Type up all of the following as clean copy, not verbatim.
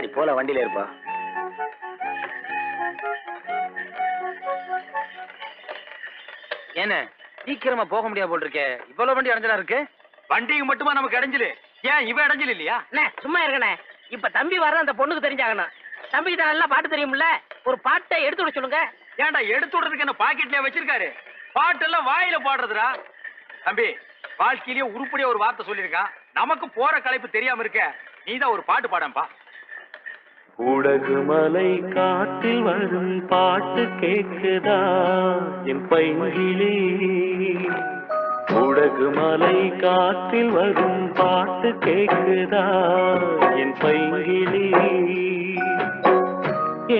சரி போல வண்டியில இருப்பா. ஏன சீக்கிரமா போக முடியாது போல் இருக்கே. இவ்வளவு வண்டி அடைஞ்சலா இருக்கு. வண்டிக்கு மட்டுமா நமக்கு அடைஞ்சலு? ஏன் இவ அடைஞ்சல் இல்லையா? சும்மா இருக்கனே. இப்ப தம்பி வர அந்த பொண்ணுக்கு தெரிஞ்சாகணும். தம்பிக்கு தான் நல்லா பாட்டு தெரியும்ல, ஒரு பாட்டை எடுத்து விட சொல்லுங்க. ஏன்டா எடுத்து விடுறதுக்கு என்ன பாக்கெட்லயே வச்சிருக்காரு? பாட்டெல்லாம் வாயில பாடுறதுடா. தம்பி வாழ்க்கையிலேயே உருப்படியா ஒரு வார்த்தை சொல்லியிருக்கான். நமக்கு போற களைப்பு தெரியாம இருக்க, நீதான் ஒரு பாட்டு பாடம்பா. உடகு மலை காட்டில் வரும் பாட்டு கேட்குதா என் பைங்கிளி? உடகு மலை காற்றில் வரும் பாட்டு கேட்குதா என் பைங்கிளி?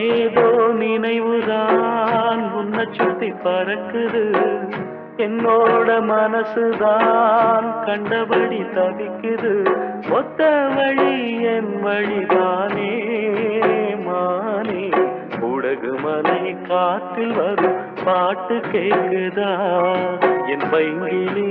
ஏதோ நினைவுதான் உன்னை சுத்தி பறக்குது, என்னோட மனசுதான் கண்டபடி தவிக்குது. ஒத்த வழி என் வழிதானே மானே. உடகு மலை காற்றில் வரும் பாட்டு கேட்குதா என் பைங்கிளி?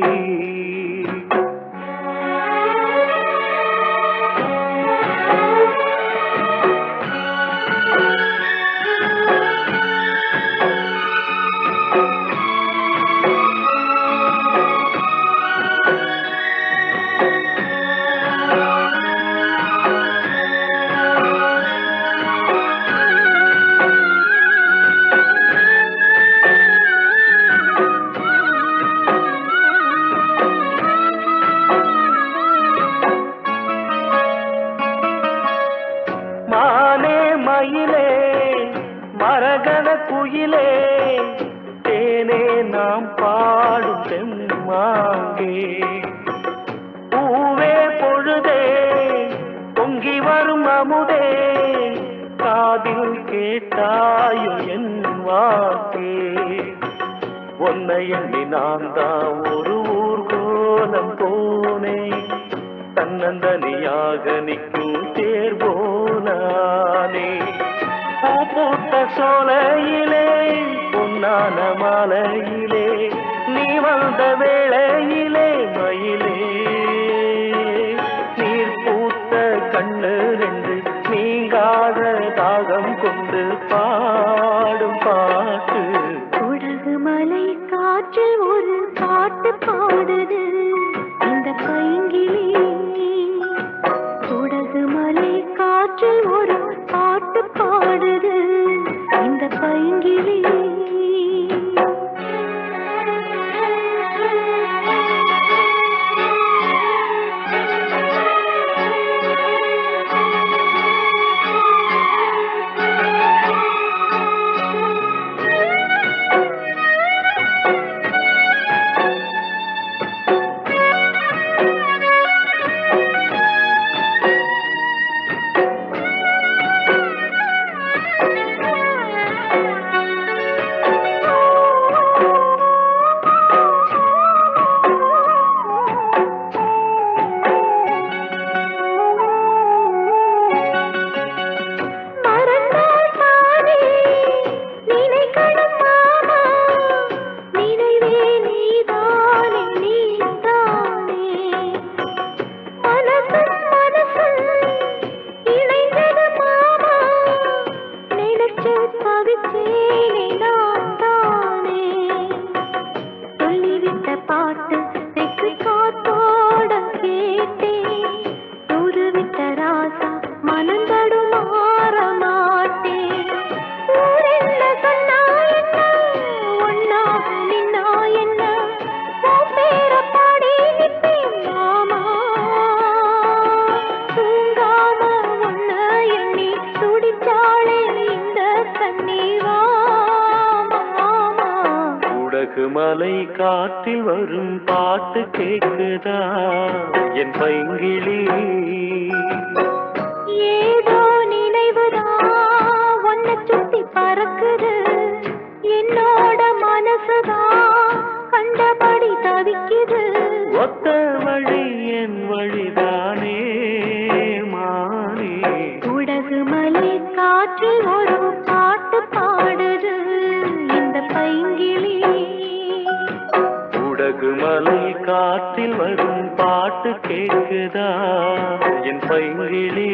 மயிலே மரகத குயிலே தேனே நாம் பாடும் தெம்மாங்கே. பூவே பொழுதே பொங்கி வரும் அமுதே காதில் கேட்டாயோ என் வாக்கே. உன்னை எண்ணி நான் தான் ஒரு ஊர்கோலம் போனேன், தன்னந்தனியாக நிற்கும் தேர்வோனானே. பூத்த சோலையிலே பொன்னான மாலையிலே நீ வந்த வேளையிலே மயிலே. நீர் பூத்த கண்ணு ரெண்டு நீங்காத தாகம் கொண்டு பாடும் பாட்டு. உடகு மலை காற்றில் ஒரு பாட்டு பாடுது இந்த பைங்கிளி. உடகு மலை காற்றில் ஒரு பாட்டு பாடுது இந்த பைங்கிளி. மலை காற்றில் வரும் பாட்டு கேட்குதா என் பைங்கிளி? ஏதோ நினைவுதான் உன்னை சுத்தி பறக்குது, என்னோட மனசுதான் கண்டபடி தவிக்குது. ஒத்த வழி என் வழிதானே மானே. உடகு மலை காற்றில் ஒரு பாட்டு பாடுது இந்த பைங்கிளி. உடகு மலை காற்றில் வரும் பாட்டு கேட்குதா என் பைங்கிளி?